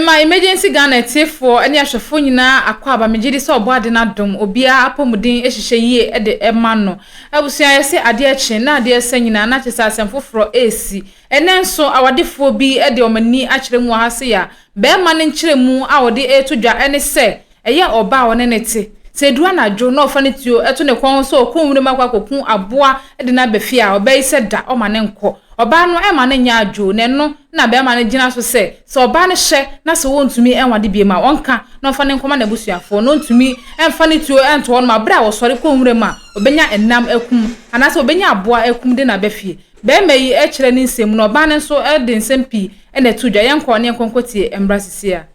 my emergency Ghana for any ashafo nyina akwa aba megidi so oboade na dom obia apomuden ehihye yie e de emano abusua yese ade achi na ade esa nyina na chesa asemfoforo esi enenso awadefo bi e de omani akiremu ha se ya be ma ne nkiremu awode etodwa ene se eye oba wone nete se duwa na jo no fa ne tio eto ne kwon so okunwure makwa kokun aboa e de na befia obai se da o ma ne nko oba no e ma ne nya ajo ne no na be ma ne gina so se oba ne hye na se wontumi enwade bie ma wonka no fa ne nkoma na busuafo no ntumi emfa ne tuo ento won ma bra wo sori konwure ma obenya enam akum anase obenya aboa akum de na befie be meyi e kire ne nsem no oba ne so e de nsem pi e na tudwa yenko ne konkotie embrasisi a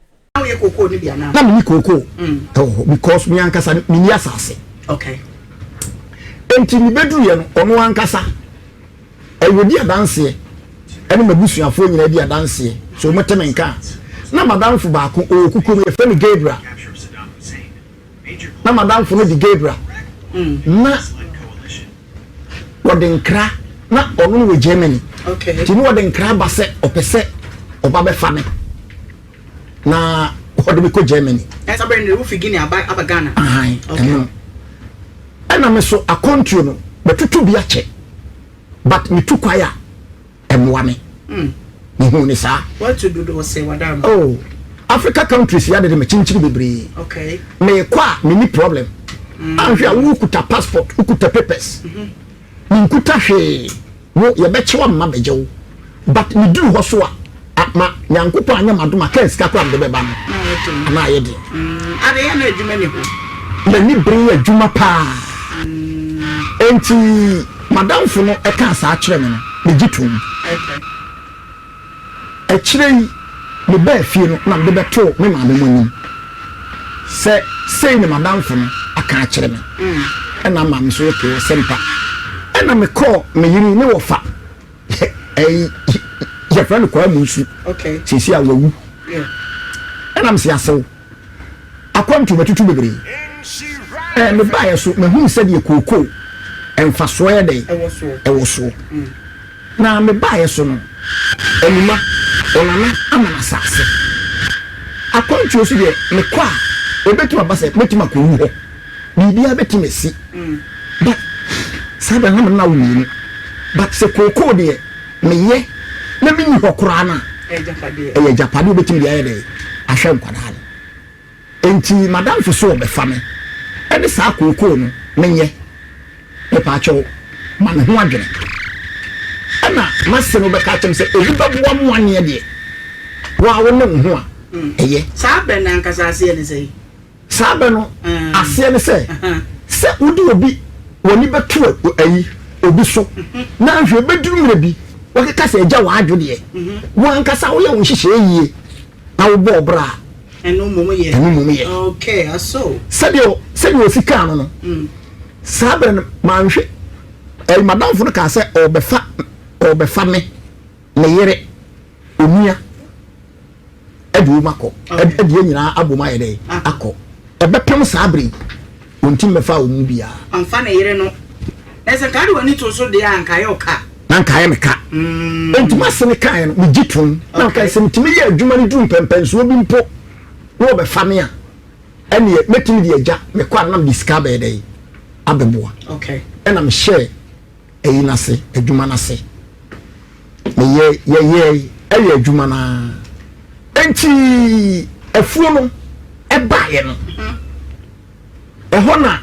we koko ni bia na na me koko because me ankasa me ni asase okay enti ni bedu ye no ono ankasa ewodi adanse ene mabusuafo nyina di adanse so moteme nka na madam fu ba ko okukum e femi Gabriel na madam fu no di Gabriel na wodenkra na onu we Germany okay ti no wodenkra ba se opese oba be fa me na wode me ko Germany esa bre ne rufi gini aba Ghana okay ana me so akontro no betutu bi ache but me tukwaya emwa me hu ni sa what to do do say wadam oh Africa countries ya de me chinchiri bebre okay me kwa me ni problem anhwa wo kuta passport wo kuta papers ni kuta hwe wo ye be chewa mma bejewo but me duru ho so a ma nyankopo anya madoma kan sika kwa mde beba no na ye de ade ya na adwuma ni ho na ni brin adwuma pa enti madam fu no e kan sa akire me no me gitum okay e kire me ba fie no na me beto me ma me monim se sei ne madam fu no aka akire me e na ma me so ke sempa e na me call me yiri ne wo fa ei je friend ko amusu okay sisi a wawu yeah e na me se asew akwantu betutu bebre me ba yeso me hu se de kokoo emfaso ye dey ewo so na me ba yeso no enuma onana amana sase akwantu osu de me kwa obetu abase metima ko wu ho bibia betimesi but sabe na wuni but se kokoo de me ye na me nyi hokora na e japade obetimi de aye dey ahwe nkwada enti madam fo so be fa me e de sa kokoo no menye e pa cho man ho adwene ana mase no be ka chem se obi babuwa mo ane de wa wo ne ho a eye sabe na nkasa ase ne sei sabe no ase ne se se udi obi woni betu ayi obi so na hwe beduru mre bi wo ka se eja wa adwode wo ankasa wo ye wo hihye yie na wo bo bra enu mumu ye okay aso sabe o sika no sabe no manhwe madam fu no ka se obefa me ne yere omia edu mako edi nyina aboma ye dey akọ ebepem sabre wontim befa omu bia amfa ne yere no ese ka de woni to so de anka ye oka na nka ye meka entuma se ne kan no me gitun na ka se mtimi ye adwuma ni dum pempenso obi mpo wo befa me a ene metimi de agya me kwa nam diska be dey abeboa okay ena me share eyi nase adwuma nase me ye adwuma na enti afuo no ebaye no eho na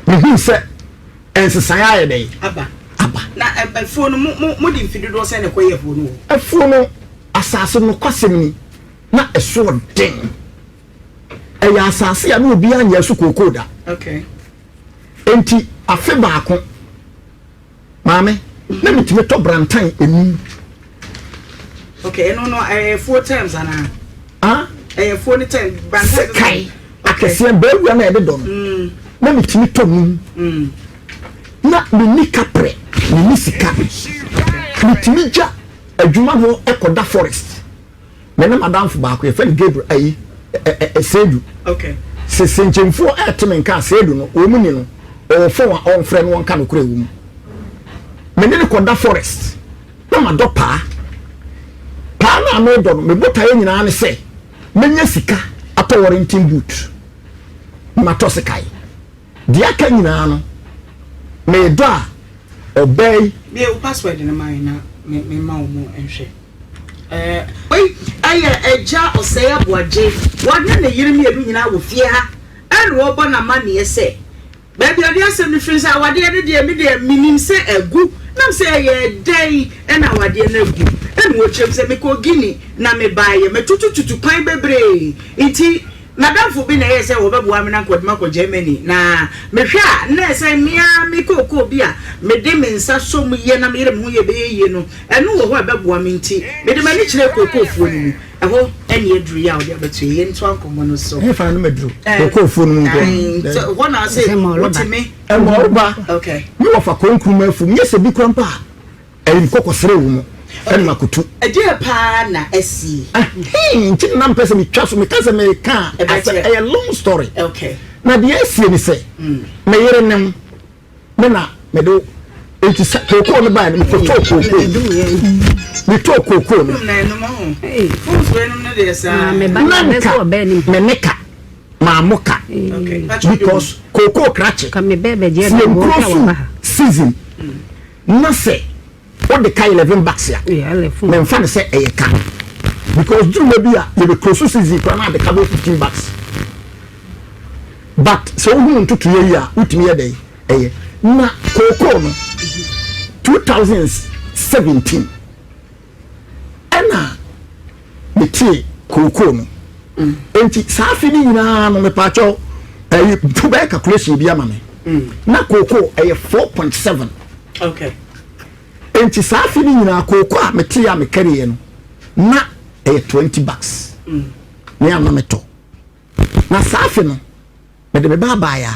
me hu se ensesan aye dey aba na afuo no mo di mfidodo se ne koye afuo no afuo no asase no kwasem ni na eso den eya asase ya no obi anya su kokoda okay enti afe baako maame na mitime to brantan enu okay no 4 times ana 4 times brantan kai akese bewu na ede do no na mitime to nu na ni kapre ni sika mitime ja adwuma ho ekoda forest me na madam fu baako e fe Gabriel ayi sedu okay se senchemfo etime nka sedu no o mu ni no o fo wa on frɛ no won ka no kura wu me ne koda forest na ma do pa na na me do me botaye nyina ne se menya sika ato warranting boot ma to sekai dia ka nyina no me do a obey me password na mai na me ma omo enhwe wait aya eja osaya boaje wadna na yirimi edu nyina wo fie ha enu obo na ma ne se baby odi asem ni free say wade de de me de minim se egu nam say ye day ena wade na egu enu wo chem se me ko gini na me baye me tutututu pan bebre iti madam fu bi na ye say wo bebu amina kodima ko Germany na me hwa na say mia me ko bi a me de me nsa so mu ye na me yere mu ye be ye no enu wo ho bebu aminti me de mani kire kokofuo ni eho eni edru ya odi abetu ye nto ankomo no so e fa no medru kokofuo no ngo so what I say what me e mo ba okay me wo fa konkruma afu me se bi krampa e nkokosere wo mu eni makutu eje pa na esi nti na mpese me twa so me kase me ka a long story okay na de esi ni se me yere nem me na me do enti koko no ba me to koko me to koko no na no mo fons we no na de sa me ba na so be ni me neka ma moka okay because koko krache ka me be je na mo ka wa season na se what the kai 11 bucks ya me mfa se e ka because do we be a you close season kwa na de ka 15 bucks but so who want to ye ya utimi ye dey na koko no 2017 ana meti koko no enti safi ni nyina no me pacho to be calculation bi ama me na koko 4.7 okay enti safi ni nyina koko a meti ya me carry no na 20 bucks me ama me to na safi no me de me baba ya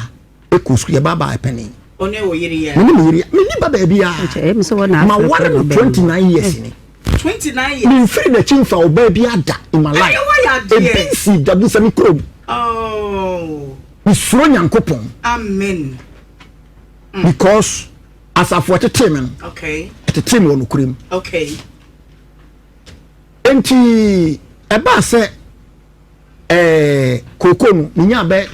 ekusku ya baba penny one wo yiri ya me baba bia em so na ma 29 years ni 29 years me free the chimfa oba bia da in my life BCW semi club oh we suro nyankopon amen because as of what team okay the team won kurim okay enti eba se koko no nya be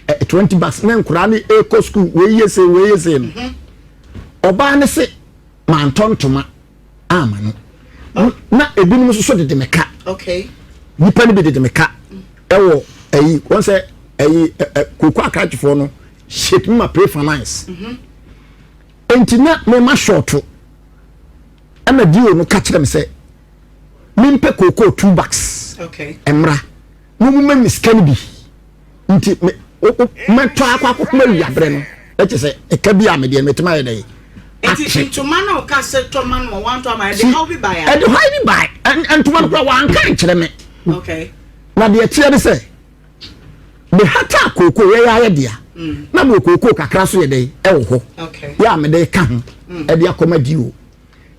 20 bucks na nkura ni eco school we yese no oba ne se mantontoma ama no na ebinum so de meka okay nipa ni be de meka ewo ayi won se ayi koko akrachefo no shape me pray finance enti na me ma shorto ama dio no ka kire me se mimpe koko 2 bucks okay emra mo mo miskani bi nti me to akwa ma wiabre no e che se e ka bi amede me tema ye dey enti ntoma na o ka se toma no want to am de how be buy e de how be buy ntoma no wan kan kire me okay na de tie de se me hata koko ye ya dia na mo koko kakra so ye dey e wo ho okay ya me dey ka ho e de akoma di o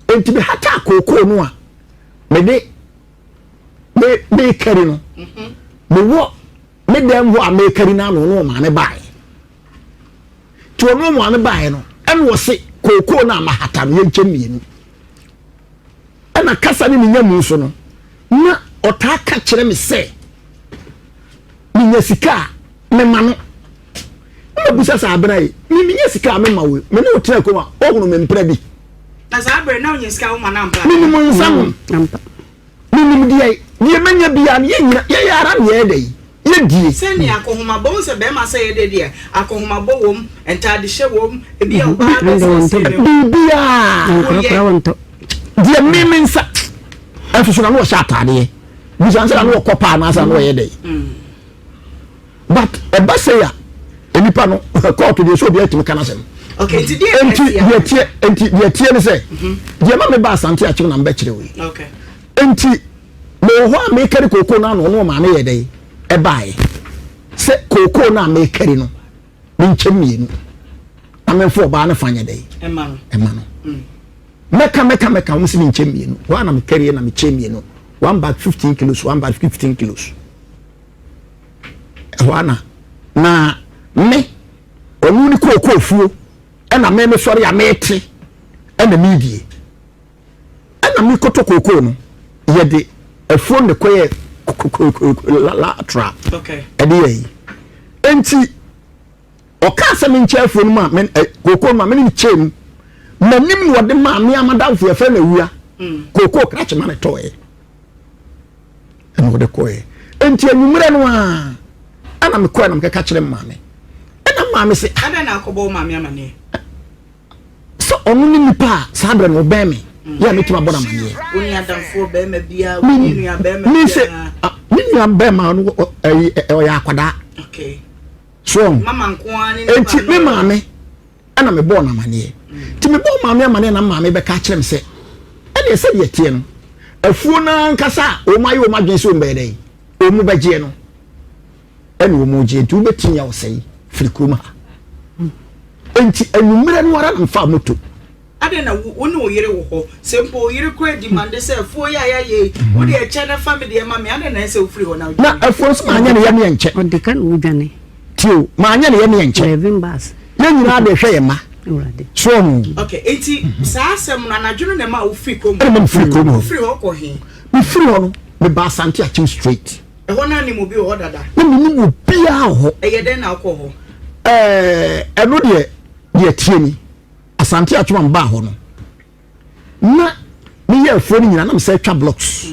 enti me hata koko no a me de me kari no me wo me dem wo amekari na no ma ne bae to no mo ne bae no en wo se koko na ma hata no yenche mienu ana kasa ni nyamu so no na otaka kire me se ni nyasika me ma no na busa sa abrai ni nyasika me ma we me ne otra ko ma ohunu me mpra bi na sa abrai na nyasika wo ma na mpra ni mo nsam ni die manya bia ne nyina ye yara me ye dai ye die send ya akohoma bo se be ma say ye de akohoma bo wom entade hye wom e bia wo ba bia die miminsa afuso na no sha atade bi san se na no kopa na sa no ye dai but e ba say ya enipa no court de so bi atim kana sem okay ti die tie ne say die ma me ba asante a kire na mba kire we okay enti mo ho me kari koko na no ma ne ye dai e bae se koko na me kari no me nche mienu amenfo ba na fanya dai e ma no meka wo se me nche mienu wa na me kari na me che mienu one bag 15 kilos one bag 15 kilos wana na me onu ni koko fuo e na me sori ya mete e na me die e na me koto koko no ye de phone the quiet la trap. Okay. Eddie. Enti okasa me nche phone ma men koko ma men chem manim wo de ma me amada fu efe na wua koko krache ma ne toy eno de koy enti anumre no a ana me koy na me ka kire ma me ena ma me se ada na akobo ma me amane so onu ni nipa sabre no be me ya me tuma bona mane oni adamfo be me bia oni nua be me ni se ni nua be ma no o ya akwada okay so mama nkoa ni enti me ma me ana me bona mane ti me bo ma me amane na ma me be ka kire me se ene se ye tie no afuo na nkasa o mayi o madwen so mbe dai o mu beje no ene o mu je tu betinya wo sei frikuma enti anumre no ara mfa moto ade na woni oyire wo ho sempo oyire ko demand se afuo ya ye wo de eche na family e ma me ade na se ofri ho na afuo so ma anya ne ye ne enche on de kan udane tio ma anya ne ye ne enche living bus ye nyina de hwe ye ma so okay enti sa asem na nadwunu ne ma ofri ko mo free ko mo ofri ho ko he mi free ho no me ba santi achim straight e ho na ni mo bi ho dada ni mo bia ho e ye den na ko ho eno de tie ni asante atwam ba ho no na me ye afro ni nyina na me say twa blocks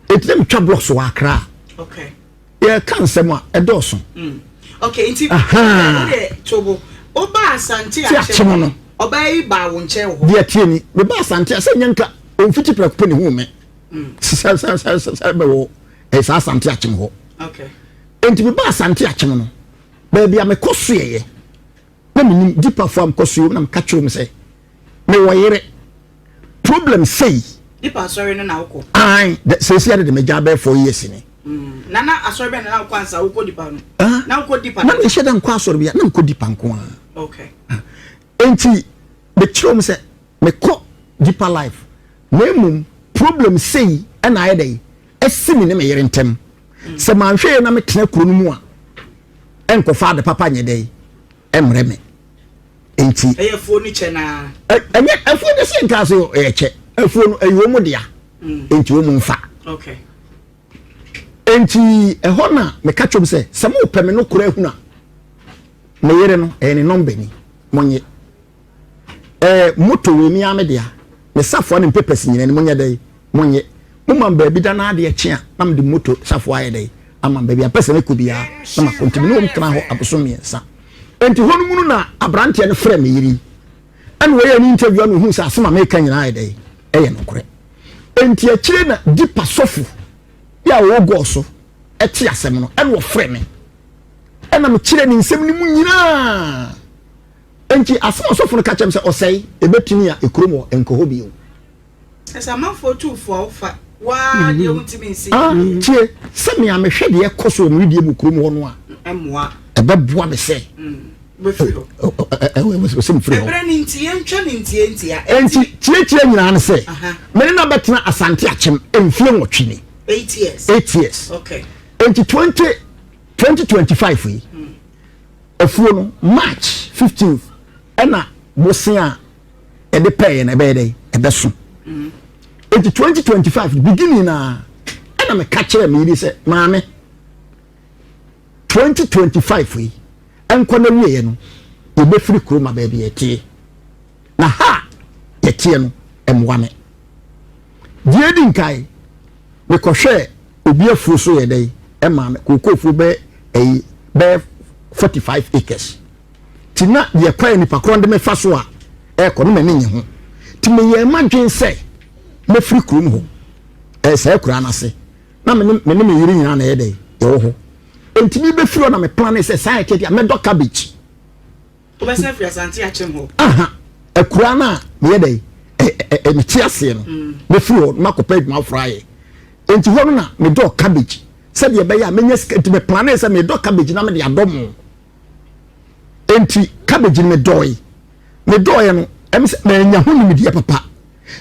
etem twa blocks wa akra okay ye kan sem a edoso okay enti de tobo oba asante achemo no oba yi ba wo nche ho de tie ni me ba asante ase nyanka onfiti preko ne hu me sa be wo sa asante achemo ho okay enti me ba asante achemo no ba bia me koso ye na me deeper form koso na me ka chiro me say me wo yere problem say deeper sorry no na uko ai say de me ja be 4 years ni nana asori be na uko ansa uko deeper no na uko deeper na me sheda nko asori bia na uko deeper nko a okay enti me chiro me say me ko deeper life na problem say na aye dey esimi ne me yere ntem se man hwe na me tena kuro no mu a enko fa de papa nye dey emre me enti eyefo ni che na enye efo de se nka so eche efo no eyo mu dia enti wo mu mfa okay enti eho na me ka chom se se mo peme no kura ehuna me yere no ni number ni monye moto we mi ame dia me safo ne papers nyina ni monye dey monye mumam ba bi da na ade eche a na me de moto safo aye dey ama ba bi apese ne ko bia na ma continue no mtena ho abosomi ensa enti honu munu na abrante ne frɛ me yiri an we ni interview no hu sa asema me kan nyina aye dey eye no kore enti akire na dipa sofu ya wo go so eti asem no en wo frɛ me en na me kire ni nsɛm ni mu nyina enti asema sofu no ka kyem sɛ osɛi ebetuni a ekromo enkoho bi o esa mafo tu fo ofa wa de untimi nsi tie sɛ me amehwɛ de ekoso mu die mu kromo no a emwa ebeboa me sɛ be firo we sim firo ebra ni ntie ntwa ni ntie a enti tie nyina ne sɛ me na betena asante akyem emfie nwotwe ni 8 years 8 years okay enti 2025 yi afuo no March 15th ena bosen a ede pay na ebe dey ebe so enti 2025 beginning na ena me ka kire me yiri se maame 2025 yi enko na wiye no ebe free kroma ba bia tie na ha ye tie no emwa me die di nkai me ko hwe obi afuo so ye dey e maame kokofu be 45 acres tina ye kwa ni pakron de me fa so a e ko no me nye ho ti me ye madwen se me free krom ho e se kura na se na me yiri nyina na ye dey ye wo ho enti bi be free na me plan se science dia me do cabbage o be se free asante achem ho e kura na me ye dey me ti ase no me free ho ma ko pay ma fry enti ho na me do cabbage se de be ya me nya enti me plan se me do cabbage na me de adom enti cabbage me doy no me nya ho ni me papa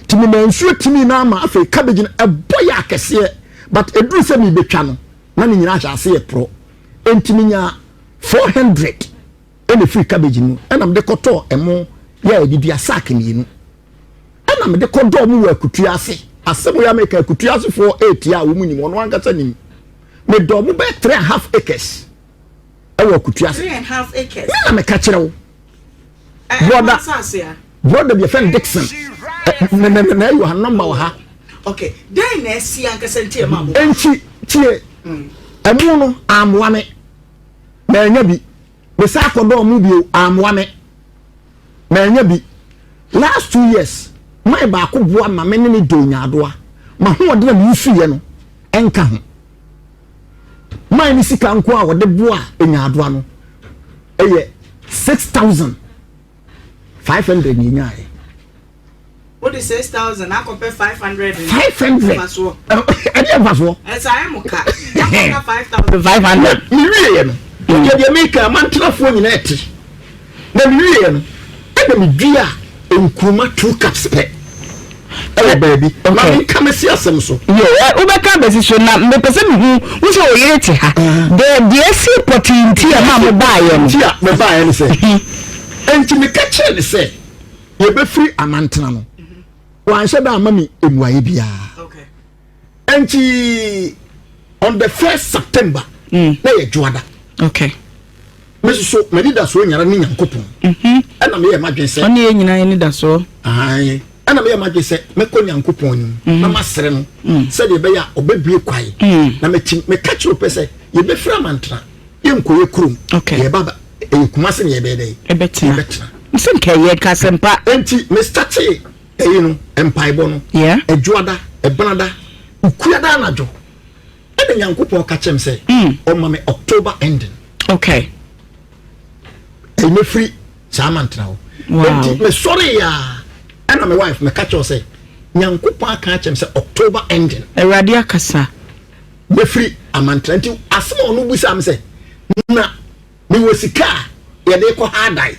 ti me mansuo timi na ma afi cabbage no eboya akese but eduru se me betwa no na ni nyina ahya ase e pro enti me nya 400 ene free cabbage no na me de koto emo ya edidi asake ni no na me de kodo mu wa kutu ase asemo ya make kutuase for 8 ya wo munim ono ankasa nim me do mo be 3.5 acres ewo kutuase 3.5 acres na me ka kire wo brother be friend Dixon na you have number wa ha okay then na si ankasa ntie ma mo enchi tie emu no amwa me na nya bi be sa akodo mu bi amwa me na nya bi last 2 years my ba ko boa ma me ne do nyaadoa ma ho de na mi suye no enka ho my ni sika nko a wode boa nyaadoa no eye 6,500 ni nyae. What is 6,000? I compare 500. 500. Any of us? As I am okay. 5,500. Million. You make a mantra for you net. The million. And dear in Kuma 2 cups pay. Oh baby, okay. Come see us so. Yeah, Ubeka decision na me person who so Oyerete ha. The see opportunity am buy am. Tia me buy am say. Enti me ka kire say ye be free amantena no. Wan hye da mami emuaye bia. Okay. Enti on the 1st September na ye juada. Okay. Me so me leader so nyara ni Nyankopon. Ana me ye madwen say. Oni ye nyina ni da so. Ai. Ana me ye madwen say me ko Nyankopon ni. Na masere no. Say de be ya obebie kwai. Na me ka kire pese ye be free amantena. Ye nkoye krum. Okay. Ye baba e kumase ne ye be dey. E betina. Nsinke ye kasempa. Enti me start you know, empire bono. Yeah. A juada, a banada, ukuada najo. And the young couple catch him say, on my October ending. Okay. And me free Samant now. Wow. Me sorry ya. And my wife, me catch her say, young couple catch him say October ending. A radia kasa. Me free a month until as small no busam say, na, me was a car, ya de ko hardai.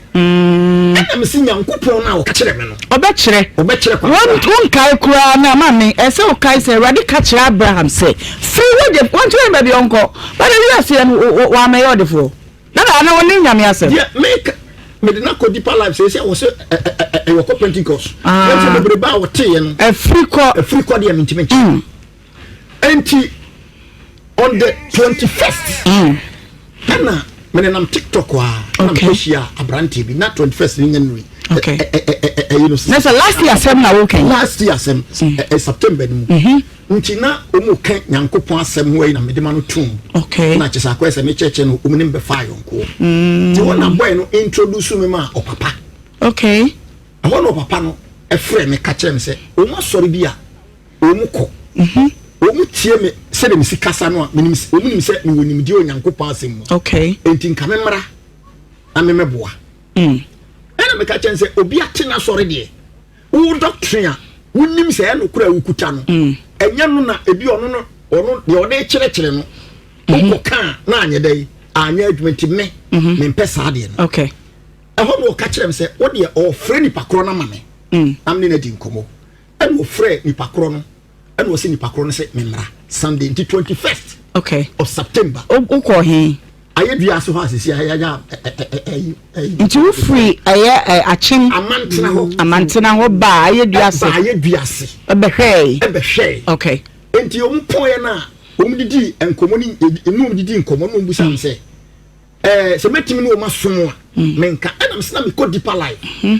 I'm seeing young couple now, catch them. Obechere one kai kura na mami ese o kai say ready catch Abraham say free we dey want to baby uncle but you are saying wa me your defo na woni nyame ase yeah make me dey na ko deeper life say was a Pentecost when the breba wo te no a free call dey intimate enti on the 21st na me nam TikTok wa na me share abranti bi na 21st ni January. Okay. You know. That's last year sem na okay. Last year sem September ni. Nti na omu kan Nyankopon asem ho yi na medema no tum. Okay. Na chesa kwese me cheche no omu nim be fa yonko. Ti wona boy no introduce me ma o papa. Okay. Awon o papa no e frɛ me ka kyerɛ me sɛ omu asɔre bi a omu kɔ. Omu tie me sɛ de me sikasa no a menim omu nim sɛ me wonim di Onyankopon asem mu. Okay. Enti nka me mra na me meboa. Ana me ka chen say obi ate na sori de wo doctrine a wonim say no kura wukuta no enya no na ebi ono de ode kire no ko kan na anye dai anya adwumenti me mpesa de no okay eho no ka kire me say wo de o frɛ nipa kro na mame amne na di nkomo and wo frɛ nipa kro no and wo se nipa kro no say memra Sunday the 21st okay of September o ko he aye dua so ha sisi ya nti wo free aye achim amantena ho ba aye dua se ebehwe okay enti o mpoye na o mdidi enkomo ni enu mdidi enkomo no mbusam se se metimi no masom a menka enam se na me ko deeper life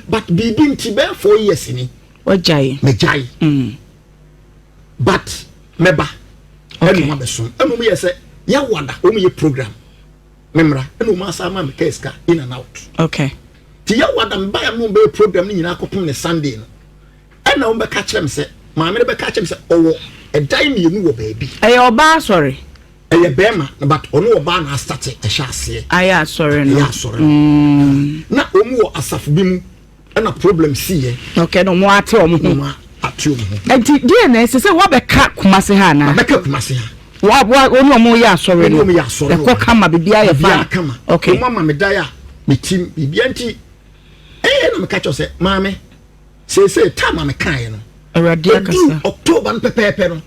but bibi nti be 4 years ni ojai me jai but meba enu ma besom enu me yese ya wada o me ye program memra enu ma sa ma me keska in and out okay ti ya wada mba ya no be program ni nyina akopom ne Sunday no ena o be ka kire me se ma me be ka kire me se owo e dai me enu wo baabi aye oba sorry aye bema but ono oba na start e hya ase aye sorry no ya sorry na omu wo asafo bi mu ena problem si ye okay no mo ate omo ma ate omo enti DNA se wo be ka kumase ha na be ka kumase ha wa onu omo ya sorry no omo ya sorry e ko kama bibia ye fa okay mama me dai a me tim bibia nti na me ka cho se maame se time me kan no awrade akasa October no pepepe no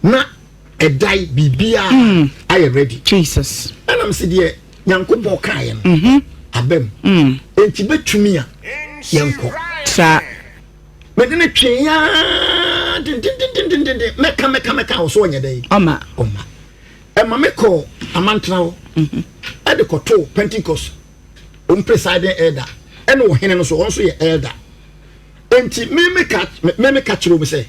na e dai bibia I ready Jesus and I'm say de Nyankopon kan no abem enti betumi a yenko sa me de ne twen ya de meka also onye dey Oma e ma me call amantrawo e de koto Pentecost presiding elder and wo hene no so onso ye elder enti me catch ro say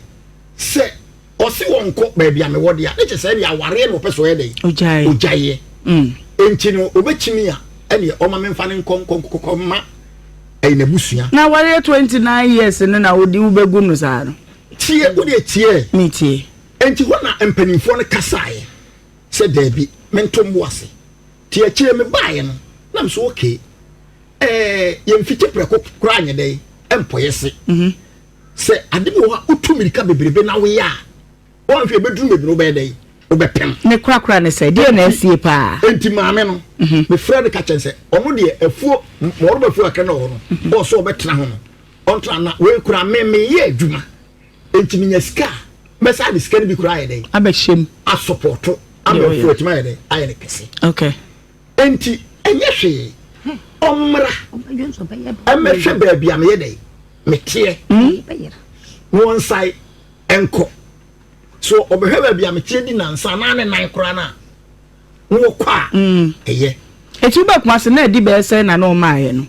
osi wonko ba bia me wode a ne say ya ware no peso ye dey ojaye enti no obetimi a ene o ma me mfa ne nkonkonko ma e na busua na ware 29 years ne na wodi wo begu no sa no tie wode tie me tie enti hona empanimfo ne kasae se dabi mentom wase tie kire me baaye no na so okay yemfiti preko kura anye dey empoyese se ade bi wa utumirika bebrebe na we ya won hwe beduru mebi no be dey obepem ne kura ne se de na asie pa enti maame no me friend ka chense omo de afuo mo ro bafuo aka na ho no bo so obetena ho no ontra na we kura me ye adwuma enti minya ska mesa de ska bi kura ye dey abehjem a supporto abafuo tima ye dey aye ne kese okay enti enye hwe omra amehwe baabi am ye dey metie won sai enko so obehwe baabi am tie di nansa na ne nan kora na wo kwa eye etu ba kwa se na di be se na no maaye no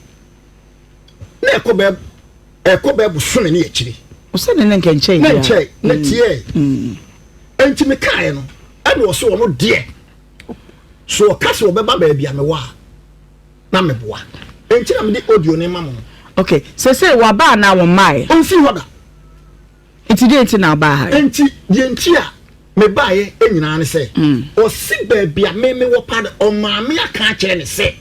na eko be busome ne akiri o se ne nkenche na nche na tie enti me kae no ade wo so wo no de so kase wo be ba baabi am wa na meboa enti na me di audio ne mamo okay se wa ba na wo maaye onsi hoda enti de enti na ba ha enti de enti a me baaye enyina ne se o si baabi a me wo pa o maame aka kire ne se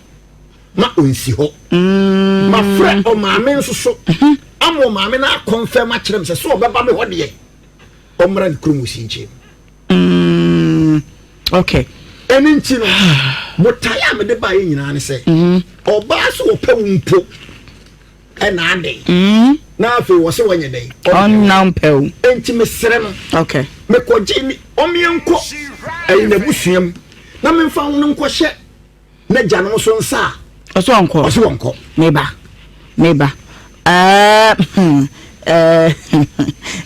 ma onsi ho ma frɛ o maame nso so amo maame na confirm a kire me se so obeba me ho de o mra ne kromusi nche okay eni nti no motaya me de baaye nyina ne se oba so opa wumpo ena ade na afi wo se wanye dey on nampew enti me sere no okay me koji ni omienko ayi na busuam na me mfa wo nko hye na gya no so nsa oso onko meba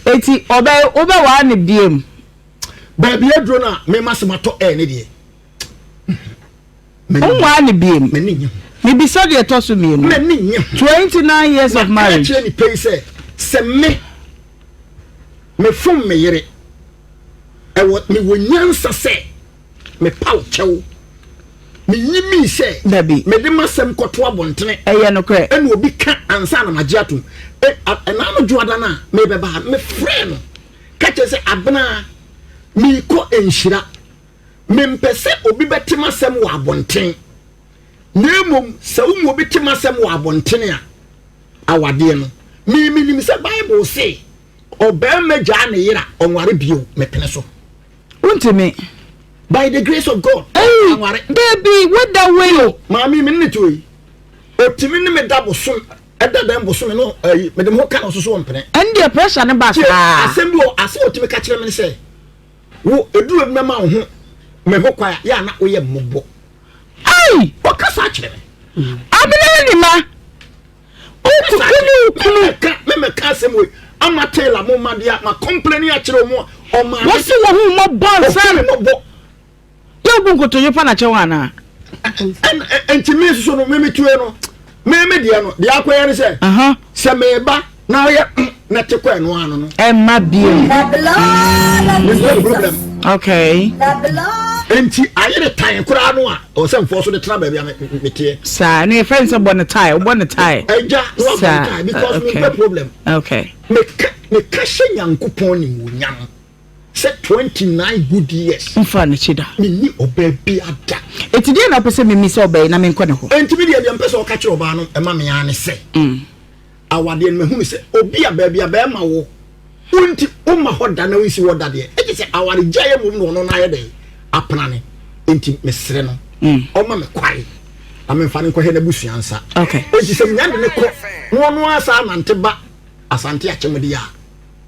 eti oba wa ne biem ba bi adro na me masemato ne de on wa ne biem me ni me bi so de to so me 29 years of marriage ni pay se me fom me yere me wonyansa se me paw chew me yimi se dabi me de masem koto abontene eye no kre ene obi ka ansa na magiatum na no juada na me beba me frɛ no ka che se abena me ko enhira me mpese obi betima sem wo abonten nemom se wo obi tima sem wo abontene a awade no me nim se bible say obema gya ne yira onware bio me pene so untimi by the grace of God anware baby what that way mami me ne toyi otimi ne me dabo so edada mbo so me no me dem ho ka no so mpene and the pressure ne ba sa asem bi o ase otimi ka kire me se wo edu me ma ho me ho kwa ya na oye mmobo ai o ka sa kire me abele ni ma o me ka asem we ama tela mo ma dia ma complain ya kire mo o ma wo si wo hu mo bon sa mo yo bunko to yepa na chewa na enti me so no me tuwe no me dia no dia akoya ne se se me ba na ye na te kwa no ano no e ma biem problem okay enti ayere tan kura no a o se mfo so de tra ba bia me tie sa ne friends bon tie eja no tie because me problem okay me ka nyankopon ni wunyam se 29 good years mfa ne chida me ni oba bi ada etide na pese me mi se oba na me nkɔ ne ho enti me dia mpese o ka kire oba no e ma me ane se awade no me hu se obi a ba bia ba ma wo unti o ma hoda na wisi woda de e se awade jaye mum no na ye de apnane enti me sere no o ma me kwai ame mfa ne nkɔ he na busuansa okay enti se nyande ne kɔ no asa nante ba asante achemde ya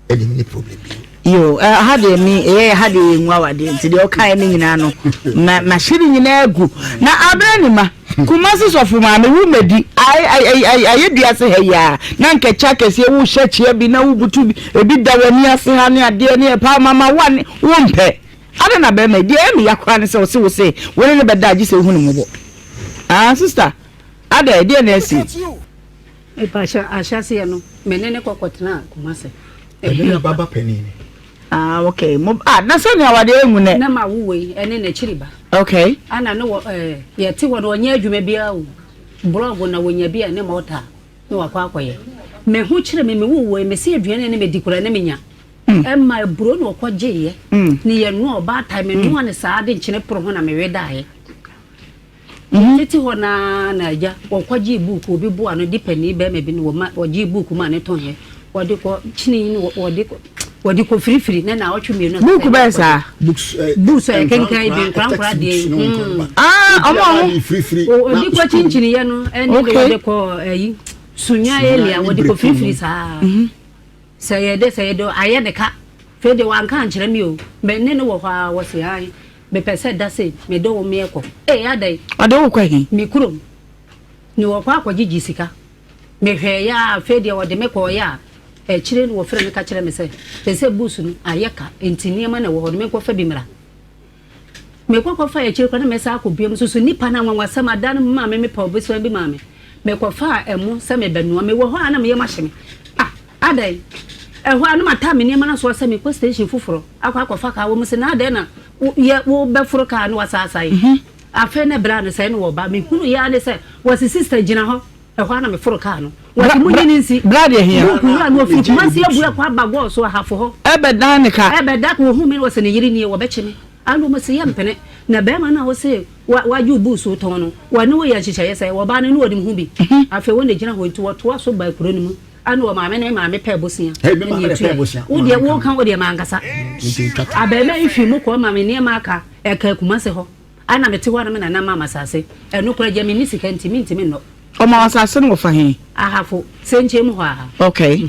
e de me problem bi yo hade mi hade nwa wade nti de o kai ni nyina no na shiri nyina agu na abra ni ma Kumasi so fuma me wu medi aye dua se ha ya na nkecha kese wu hye bi na wu butu ebi da wani ase ha ne ade ne pa mama wan wo mpe ade na be me de emi yakwa ne se wo se woni ne beda agi se hunu mo sister ade de na esi e pa asha se no menene kokotena Kumasi ebe baba penini okay na so ne awade emu ne na ma wuwe ene na chiriba okay ana no ye ti wo onye adwuma bia wo blog na wonya bia ne mota ne wakwa akoye me hu chire me wuwe me se aduane ne me dikura ne menya emma bro no kwaje ye ni ye no oba time no ne saa de nchine pro ho na me wedae titi ho na ja wo kwaje book obi bo ano dipani be me bi no ma oji book ma ne ton ye wodi ko chini ni wodi ko free na otwe me no book be sa books kan bi krankra de omo free wodi ko chinchini ye no ene wodi ko sunya elia wodi ko free sa say do aye de ka fe de wan kan kire mi o me ne no wo ha wo se ai me pese da se me do wo me ekọ adai ade wo kwa hi mi kurom ni wo kwa akọji sika me hwe ya fe de wo de me ko ya kire no wo fere me ka kire me se pese busu no aye ka entini ma na wo ho de me ko fa bi mra me ko fa ya kire ko na me sa akobiem so nipa na nwa sama dan ma me pa obeso bi ma me ko fa emu se me benu me wo ho ana me ye ma hye me adai ehwa na mata me ne mana so se me ko station fufuro akwa fa ka wo mse na adai na ye wo be furo ka na wasasai afa na bra no se no wo ba me hunu ya ne se wasi sister gina ho ehwa na me furo ka no wasi munyi ni nsi bra de hia na no fi masi abu akwa bago so hafo ho ebe dan ne ka ebe da ko hu me wasi ne yiri ni wo be chime anu mse ye mpene na be ma na wo se waju bu so ton no wa ne wo ya hihya ye se wo ba ne no odi hu bi afa wo ne gina ho nti wo to so ba kuro ni mu anu maame na maame pe bosia wo de wo kan wo de mangasa abeme ifi mu ko maame ne maka eka Kumasi ho ana mete ho na me na mama sase enu kora je me ni sika ntimi no o ma asase no fa he ahafo senche mu ho aha okay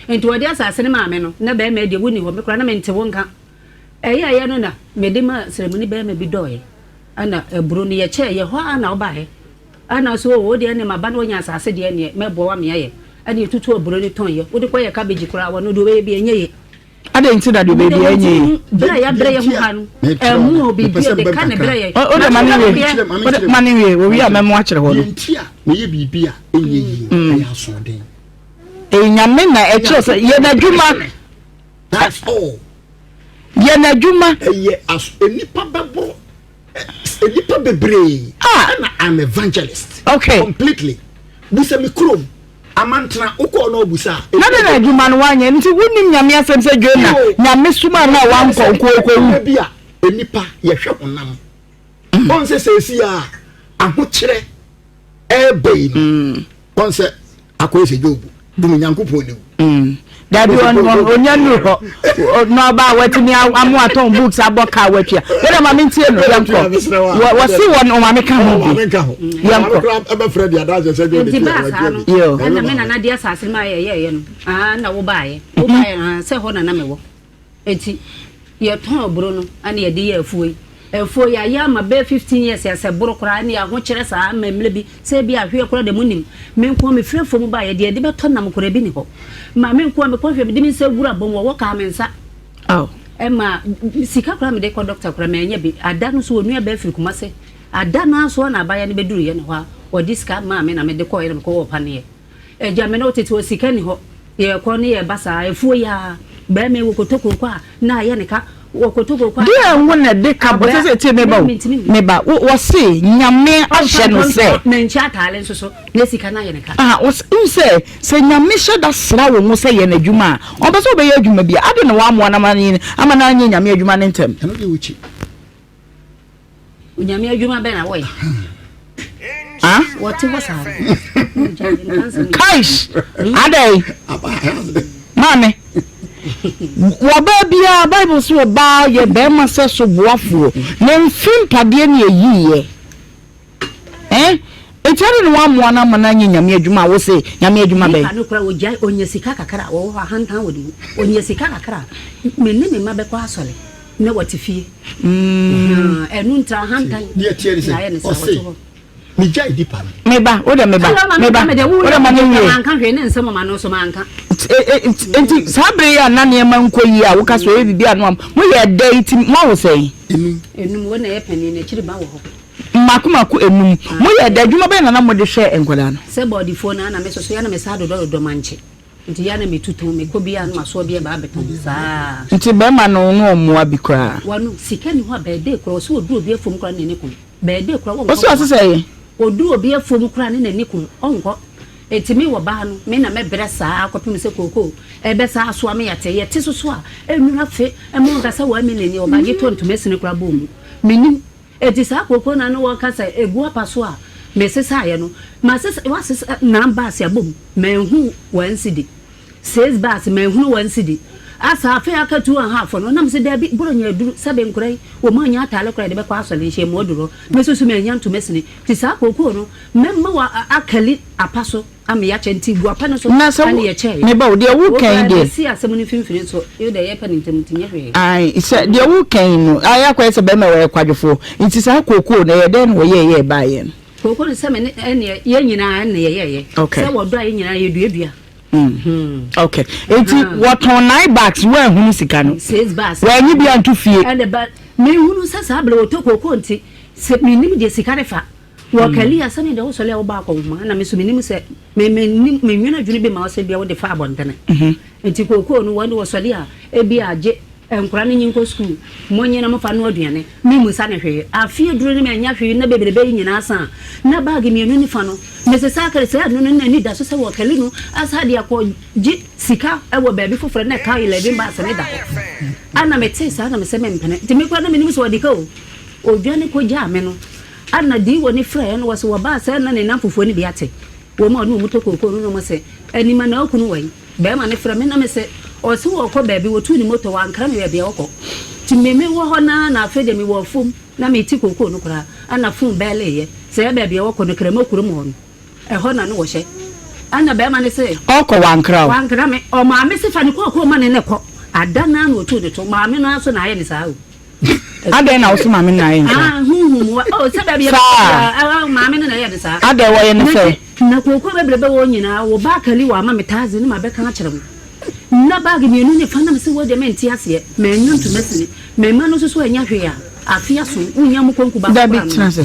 enti wo de asase ne maame no na be me de woni ho me kora na me nte wo nka eya no na me de ma seremoni be me bi doye ana eburu ni ye che ye ho ana oba he ana so wo de ne maba no nya asase de ne me bo wa me ye ani tutu oburo ni ton ye wo de koye cabbage kura wo no do we bi enye ye ade nti da do be bi enye bra ya hu hanu mu obi bi de ka ne bra ye o de mani we wo wi a memo akere ho no nti a me ye bibia enye yi ya so den nyame na eche so ye na dwuma that's all ye na dwuma ye as enipa bebo enipa bebre I'm evangelist completely busa mi krom amantra uko no busa na adwuma no wanye nti wonim nyame asem se dwena nyame suma na wanko nko bia enipa ye hwe honam on se sesi a aho kire ebe ni on se akoyese jobu dum nyankopon ni dabi onya nu ho no ba watimi amu aton books aboka watwa wena ma mentie no yanko wasi won o ma meka ho yanko aba Fred ya daje se go yo na me na dia asase ma ye no na wo baaye se ho na me wo enti ye ton oburo no ana ye de ye afuo ya ma be 15 years ya se buru kra na ya ho kire sa mamle bi se bi ahwe kra de munim me nko me frefo mu ba ye de be ton na mo kra bi ni ho ma me nko me kofie de mi se gura bom wo ka me nsa ema sika kra me de ko doctor kra me anya bi ada no so onu aba afiri Kumasi ada na so na aba ya ne beduru ye ne ho o diska ma me na me de ko ye me ko wo pa ne e ja me no tete o sika ni ho ye ko ne ye basa afuo ya ba me wo kotoko kwa na ye ne ka wokotogo kwa dia wona de ka bo se tie me ba wo se nyame ahye no se menchi atale nso so na sika na ye ne ka wo se nyame hye da sra wo mu se ye na adwuma on be so be ye adwuma bia ade no wa mo na mani ama na anye nyame adwuma ne ntem eno de wuchi nyame adwuma be na wo ye what was kaish ade mame waba bia Bible so ba ye be ma se so boafo na mfim pade ne yiye etare no wa mo na mana nyame adwuma wo se nyame adwuma be no kra wo jai onye sika kakara wo ha hantan wodi onye sika kakara me ne me ma be kwa asole na watifie enu ntra hantan ye tie se o se me jai dipa meba oda meba oda manwe anka hwe ne nsem ma no so manka enti sabre ya na ne ma nkoyi a wo ka so e bibi anu am mo ye date mo wo sei enum wo na ye pani na chiri ba wo ho maku enum mo ye da dwuma be na mo de hwe enkoda no se body phone na me so ya na me sa do manche nti ya na me tutu me ko bia no aso bia ba beton saa nti be ma no no mo abi kra wonu sika ni ho be de kra so odu obi afom kra ne ne kun be de kra wo so asese odu obi afom kra ne ne kun onko etimi wo ba no me na me bre saa akopim se koko ebe saa so ame yate so a enu afe emo ngasa wa me ne ni oba ye tonto mesine kra bomu menim eti saa koko na no wo kasa egu apaso a me sesa ye no ma sesa wa sesa na bass ya bom menhu 1 cedi 6 bass menhu 1 cedi asa afi aka 2.5 no nam se da bi boronya duru sabe nkurai wo ma nya atale kurai de be kwa asole hye mo duro me susu me nya nto mesini ti saa koko no memma wa akali apaso am ya chenti gu apano so ani ye che me ba wo de wo kan de si asem ni finfini so you de ye pani ntemtinye hwe ai se de wo kan no aya kwa se be me we kwadwofo nti saa koko na ye den wo ye ba ye koko ni se me ne ye nyina ne ye se wo do ye nyina ye duadua okay enti what on 9 bags we hunu sika no 6 bags we nyi bia ntu fie and but me hunu sasa abla wo to koko nti se me nim de sika refa wo kali asane de wo sole wo ba ko ma na me so me nim se me nwena dwune be ma wo se bia wo de fa abontene enti koko no wo de wo sole a e bia age enkura ne nyinko school monye na mofa no aduane me musa ne hwe afie duro ne me anya hwe na bebrebe nyina asa na bag me enu ni fa no me se sakare se adu no na ni da so se wo kali no asa de akọ ji sika e wo baabi foforo na ka 11 ba se ne da ana me tse sa na me se me mpene ti me kura na me nim so odika o odwane ko ja me no ana di wo ni fra no wo se wo ba se na ne na fofo ni bi ate wo ma no mu to kokoro no mo se anima na okunu wai be ma ne fra me na me se o se wo ko baabi wo tu ni moto wa nkra me bia wo ko ti meme wo ho na afede me wo fom na me ti kokoro no kura ana fun bele ye se baabi wo ko no kra makuru mo no e ho na no wo hye ana be ma ne se o ko wa nkra me o ma me se fa ni kokoro ma ne ko ada na no tu de to ma me no so na ye ni sa o ada na wo ma me na ye o se baabi ma me na ye de sa ada wo ye ne fe na kokoro bebrebe wo nyina wo ba kali wa ma metaze ni ma be kan akere mo na bag me enu ne fa na me se wo de menti ase me enyu nto mesini me ma no so anya hwe a afia so unya mo konku ba da bitnase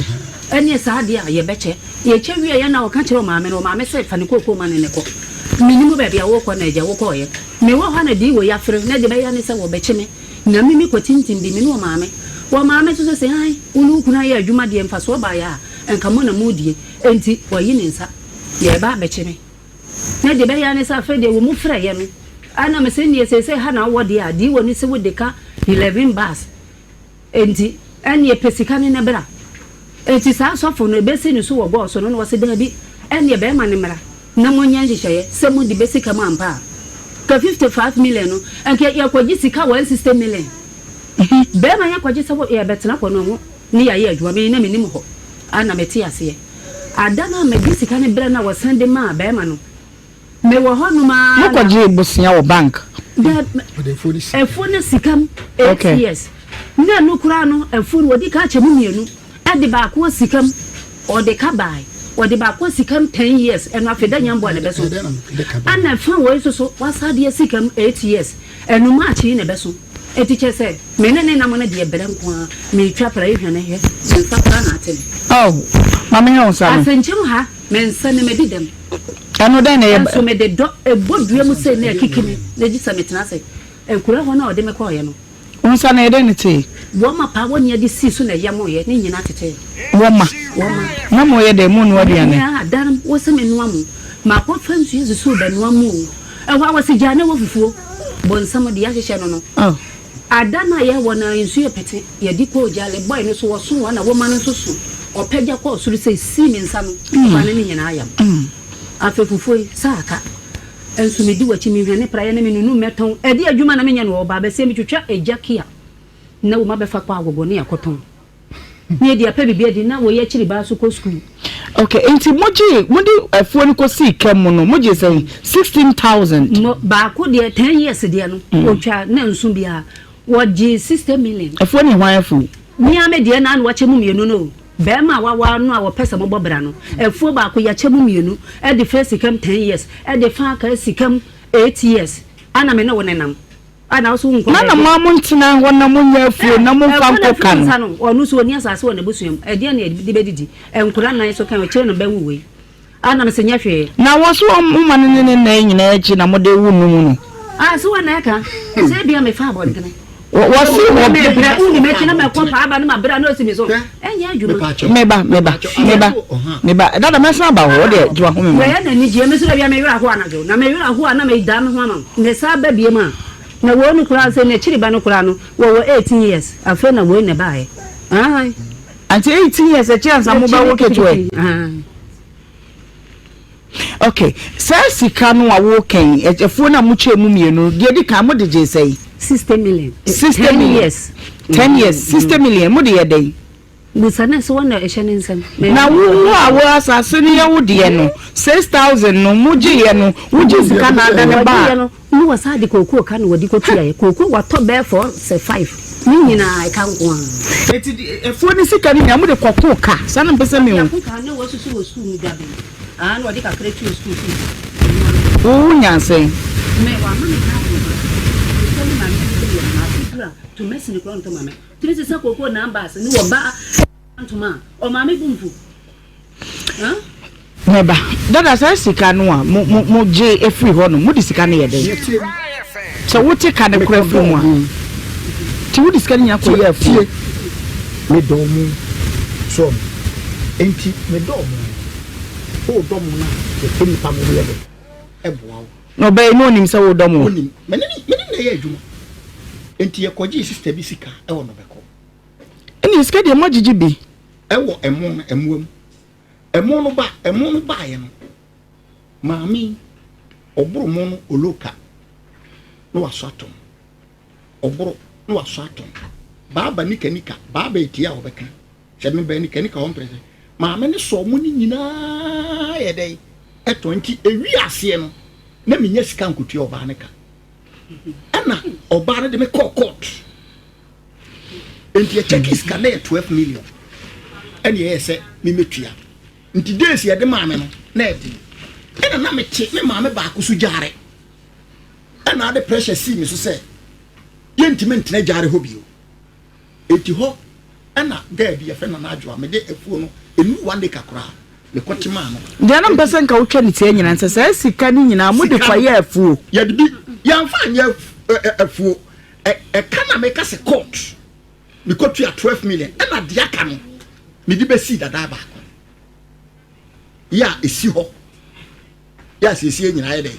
eni sa de a ye beche ye che hwe ya na wo ka kire ma me no ma me se fa ne kokoro ma ne ko minimu ba bia wo ko na eja wo ko ye me wo ha na di wo ya fere na de be ya ne se wo beche me na mimi ko tintin bi me no ma me so se ai unu kuna ya adwuma de mfa so ba ya enka mo na mu die enti wo yi ne nsa ye ba beche me na de be ya ne sa fe de wo mu fere ye no ana me se nie se ha na wo de a di wo ni se wo de ka 11 bars enti anye pesika ne ne bra enti sa sofo no be se ni so wo bo so no wo se da bi anye be ma ne mra na mo nya nhihye se mo di besika ma ampa ka 55 million no enke ya kwaji sika 160 million be ma ya kwaji se wo ya betena ko no ni ya ye adwa me na me nim ho ana me ti ase adana me di sika ne bra na wo sande ma be ma no me wo ho no ma mo kwaji busia wo bank efo sikam 8 years na no kura no efo wo di ka chemu mienu ade ba ko sikam o de ka bai o de ba ko sikam 10 years eno afeda nyambo ne beso ana fa wo so wasade sikam 8 years eno ma chi ne beso etiche se me ne na mo na de bere nko a me twa pra ihwane he nsa pra na atene oh mama he onsa asenchim ha me nsa ne me didem anu den ne so me de do ebodua mu se na kikini na gisa metena se ekura ho na o de me ko ye no onsa na ede ne ti wo ma pa wo ne de si so na ye mo ye ni nyina tete wo ma mo ye de mu no ode ane dan wo se me no amu ma ko fansu yesu so be no amu e wa wasi jane wo fufuo bon sam de ya hye no no oh adana ye wo na nsu ye pete ye di ko jale boy no so wo so wo na wo ma no so so opegya ko so se si mi nsa no fa ne nyina ayam afefufoi saka ensu me di wachi mi hwane praye na me nunu meton edi adwuma na menya no oba be se mi twetwa ejakia na wo ma be fa kwa agogo ne yakoton ne di apa bibia di na wo ye chiri ba so ko school okay enti modi afuo ni ko si kemu no moji say 16000 ba ko de 10 years de no otwa na nsu bia wo ji 60 million afuo ni hwan afu ni ame de na no wache mu mienu no bema wa no a wo pesa mo bobra no efuo ba ko ya chemu mienu e de first sikam 10 years e de fa ka sikam 8 years ana me ne wo nenam ana so nko na ma mo ntina ho na mo nya afuo na mo fa nko kan onu so oni asase wo na busuam e de na de bedidi enkura nan so kan o kire no ba wuwe ana me se nya hwe na wo so mo ma ne na nyina echi na mo de wu nu mu no so wa na ka se bia me fa abon kan wo si wo me bra uni me kina me ko pa aba na ma bra na o si mi so enya adwuma meba dada me sa ba ho de jwa ho me we na ni je me so bia me wira ho anajo na me wira ho ana me da me ho ama ne sa ba bia ma na wo ni kura se ne chiri ba no kura no wo 18 years afa na wo ne ba e anti 18 years a chance amu ba wo ketwe okay sika no a wo ken efo na mu che mu mienu de di kan mo de je sei 60 million 10 years 10 years 60 million mo de ye dey busana so na ehene nsam na wo a wo asase ne ye wo de no 6000 no mu je ye no wo je sika na ada ne ba no wasa de kokoo kan wodi kotua ye kokoo wato be for say 5 ni nyina I kan ko eti efo ni sika ni amu de kokoo ka sana mpese me wo ka na wo susu wo school gabe no wadi ka create school o nyanse me wa ma me ka to mess in the mama. This is a cocoa numbers, and you were bar to ma or mammy boomful. Never. That as I see canoa, mo J. a free honor, Moody Sicania day. So what take kind of crap from one? To this can you for your fear? Me domu. So, ain't it me domu? Oh, domuna, the penny family. No, by no name so domu. Many enti ekoji sister bi sika e wo no beko eni sika de magigi bi e wo emuam emu no ba ye no maami oburu mu no oloka no wasatom oburu no wasatom baba nika baba etia wo beka se me ba nika won prese maami ne so mu ni nyina ye dai e 20 ewi ase no na menya sika nkotua oba ne ka ana oba de me court enti check is can 12 million and yes me metua enti days ye de maame no na edi ena na me che me maame ba ko su jare ana de pressure see me so say yentiment na jare ho bio enti ho ana ga bi ye fe na na adwo me de efuo no enu one day kakra me kotima no de na mpese nka wotwa ne tie nyina nse sika ni nyina mo de kwa ye efuo ye de bi yamfa nya efuo kana make us a court me got to 12 million and at the aka no me di be see dada ba ya esi ho ya esi nyina ye dey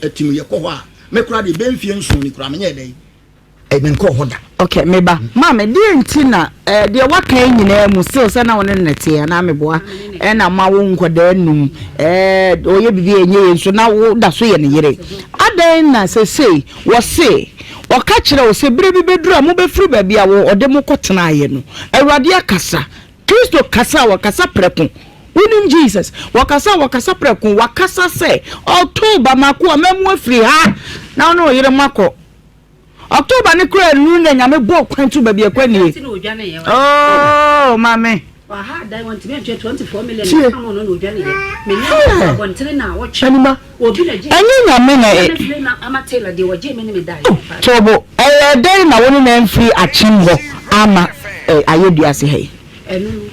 timu ye ko ho a me kura de benfie nso ni kura me nye dey me nko ho da okay meba mama de ntina de waka nyina mu still se na wona nete na me boa na ma wo nkoda num oye bibi enye nso na wo da so ye ne yire adan na se wo se waka kire wo se bire bi bedura mo be firi ba bia wo ode mo kotena aye no awurade akasa Kristo kasa wakasa preko unim Jesus wakasa preko wakasa se October mako amemu afiri ha na no yire mako October ni kura nu na nyame bo kwantu ba bia kwani oh mame wa ha dai want to be 24 million come on no odwane ye me na wontere na wo chanima obi na je enyi nyame na amatela de wo je me ne me dai tobo dai na woni na mfiri achimbo ama ayeduase he enu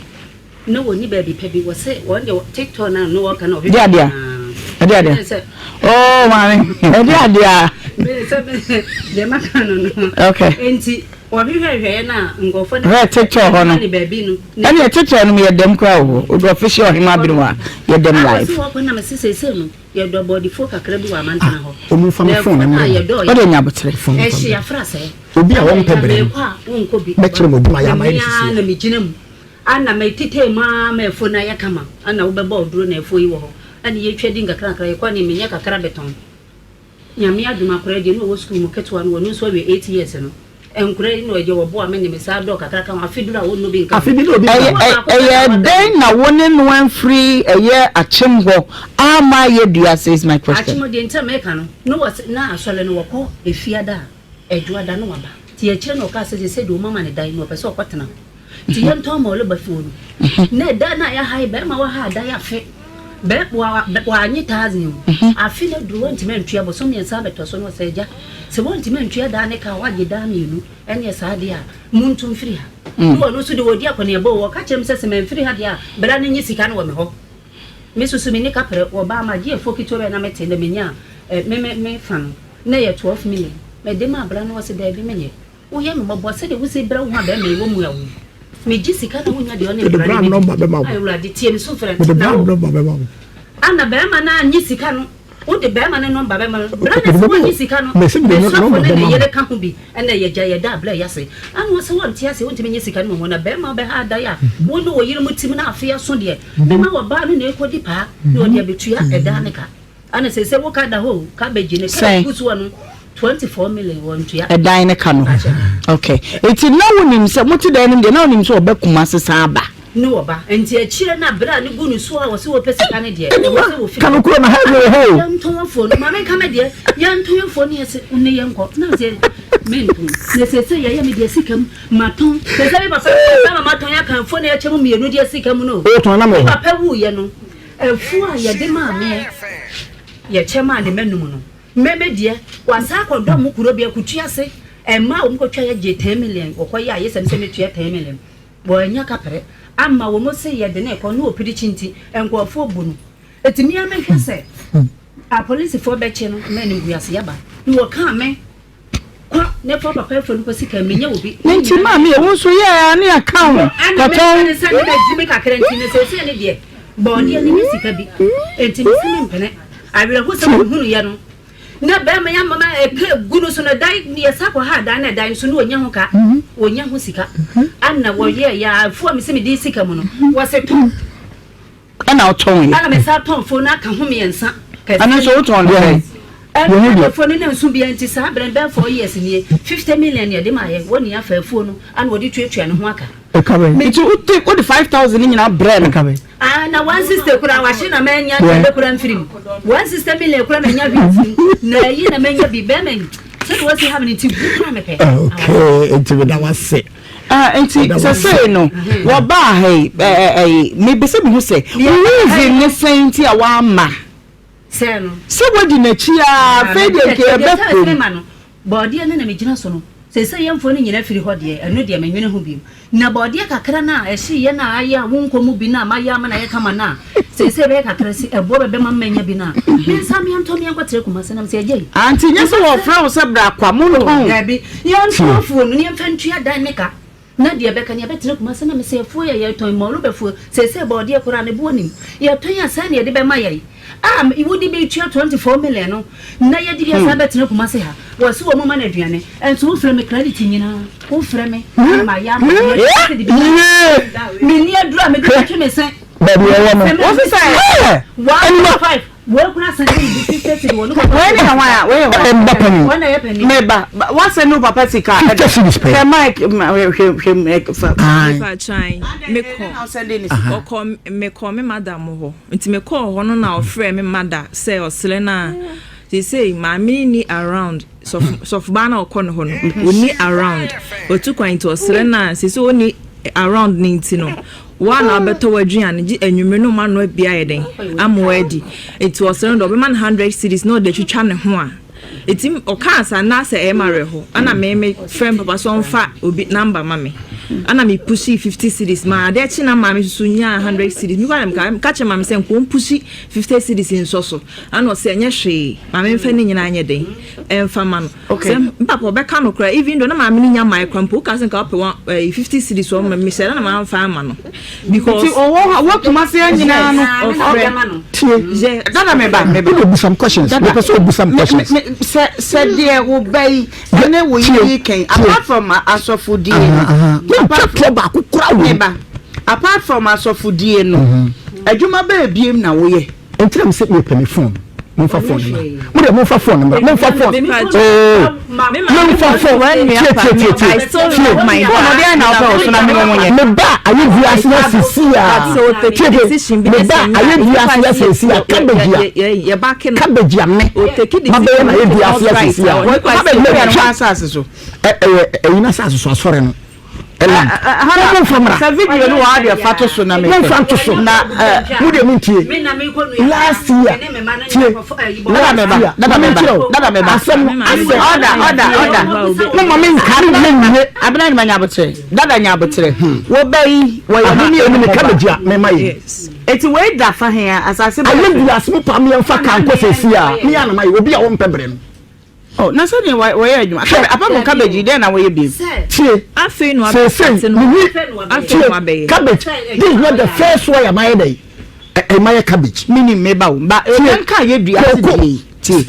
no woni ba bi pebi wo se won de TikTok na no wo kana obi dia oh mami dia me se de makano no okay enti obi hwehwe na ngofo na TikTok ho no ni ba bi no ani TikTok no ye dem kwa ho o do official hima bi no ye dem live so ko na me se no ye do body fo kakra bi wa mantana ho o mu fa phone na o de nya botre phone e hia frase obi a won pebre won ko bi be kire mo bi ma ya ma sisi na me ginam ana me tete ma me fo na ya kama ana wo be ba oduro na efo yi wo ho ani ye twedi ngakra ye kwa ni me nya kakra beton nyame aduma kora je no wo school mo ketwa no no so we 8 years no enkure no eje wo bo amene me sa do kakra kan afidura wo no bi nka afidura obi den na woni no wan free achimbo ama ye dua says my question achimbo de nta meka no was na asole no wo efiada edwada no waba ti e kire no ka se de o mama ne dai no pese okotena ti yen to mo le ba fu no na da na ya hai ba ma wa ha da ya fe be wa anyi tazin afi na duro ntime ntua bo so me nsa beto so no seja se won ntime ntua da ne ka wa gida mienu ene sa de a muntu mfiri ha no so de wodi akone ebo wo ka chem se se me mfiri ha de a bra ne nyi sika no wo me ho me susu me ni ka pre wo ba ma je fokito be na mete na menya me fan na ye 12 million me de ma bra no wo se da bi menye wo ye me bo se de wo se bra wo ha be me wo mu ya wo me jisika na wonya de one bra ni ayo la de tie me so front na ana be ma na anyi sika no wo de be ma na number be ma bra na so anyi sika no me so na ye le ka ho bi ena ye ja ye da bla ya se anu so won tia se won ti me nyi sika no mo na be ma be ha da ya wo no wo yire mutim na afia so de be ma wo ba no na ekodi pa no de betua eda ne ka ana se wo ka da ho ka be gine ka kusu no 24 million won tua eda ne ka no okay eti na wonim se muti da nim de na wonim so obekuma sesa aba no oba enti akire na bra ne gunu so a wo se wo pesika ne de wo fi kan ko na ha ho yan ton fo no ma men ka me de yan ton fo ne se unne yan ko na se men ton ne se ya me de sikam maton se se ba fa ma maton ya kan fo ne ya chemu mienu de sikam no o ton na mo papa wu ye no efu a ye de ma me ye chema de menum no meme de wasa ko do mu kuro bia kutua se ma wo ko twa ye je 10 million wo ko ya ye se me tua 10 million bo anya ka pere amma wo mo se ye de na ko no opiri chinti enkofo bunu etimi ya me hwese a police for be che no na ni guase ya ba ni wo ka me kwa ne for papa fo no ko sika menya obi nti ma me wo so ye ni account katon ne se ne jimi ka krenti ne se ne de bo de ni sika bi etimi se me mpene awira ho se hunu ya no na be me ya mama gunu so na dai ni esa ko ha dai na dai so no onya ho ka onya ho sika anna wo ye ya fu mi se me di sika mu no wo se ton ana oton ana me sa ton fo na ka ho me ensa ana so oton de ana fo ni na nsu bi anti sa bren be 4 years ni 50 million ye de ma ye woni afa fu no ana wo di tuatua ne ho aka me tu uti o de 5000 ni nyina bre na kabe na one sister kura wa shi na menya de kura mfirim one sister million kura menya bi na yi na menya bi be men so what you have ni ti kura me pe okay enti da wase enti say no wo ba hey me be se bi hu say reason ne senti a wa ma say no so wodi na chi a fe de ke be ko body na me gina so no se yemfo ni nyina firi ho de enu de menwene ho bi na body kakra na ehye ye na aya wonkomu bi na maya ma na ye kama na se be kakra si ebo be ma manya bi na me sam yam to me enkotre kuma se na se agye anti nyese wo fra wo se bra kwa mu no ya bi yon tofu no ne mfantua dan ne ka na de be ka ne betre kuma se na me se fu ye ton mo lo be fu se body kura ne bo nim ye ton ya sa ne de be ma ye iwu di be 24 million no na ye di ya sa betre kuma se ha wo so wo mama na aduane enso wo frɛ me credit nyina wo frɛ me ma ya ma me ni adura me de twe me se baby wo no wo fi say 1.5 wo kuna se di 50 wo no ko we ni hawa we mbapani wana ye pani me ba wa se no papa sika ke mic pa chai me ko me madam ho nti me ko ho no na ofre me mother say osle na they say mami ni around sof bana okon ho no oni around otu kwan to osle na say so oni around ni ntino one abeto waduan gi enwumre no ma no bia yeden amwadi it was around over 100 cities no de twitwa ne ho a etim okansa na se e mare ho ana me friend papa so mfa obi number mame ana me pushi 50 cities ma de chi na mame sunya 100 cities mi kwa ka che mame se nko pushi 50 cities in so ana se enye hwe mame mfa ni nyina anye den emfa ma no se papa obeka no kra even do na mame ni nya mai kwampo ka se nka ope 50 cities o me se na ma mfa ma no because what to mase nyina no tie dada me do some questions because we do some questions said there will be ene wo yi ken apart from asofudie apart from asofudie no adwuma ba ebiem na wo ye entram se me peme phone mo fa phone mo fa phone number mo fa phone I saw my phone na ba so na me ba aye vi asina sisia me ba aye vi asina sisia cabbage ame o take the ma be na aye vi asina sisia cabbage me na asase so ina asase so asore no elam sa video no wa de fato so na me fato so na mu de muntie last year dada me ba order mama me nkare me abena ni manya botre dada nya botre wo bayi wo ye ni cabbage me mai eti we da fa he asase ba aye bi asmo pa me mfa kan ko sesi a me ya na mai obi a wo mpebre no oh na so ni wo ye adwuma apa mo cabbage den na wo ye bi tie afi no abese no afi no abe cabbage this is not the first way am I dey my cabbage mini meba wo ba e kan ye dua ase tie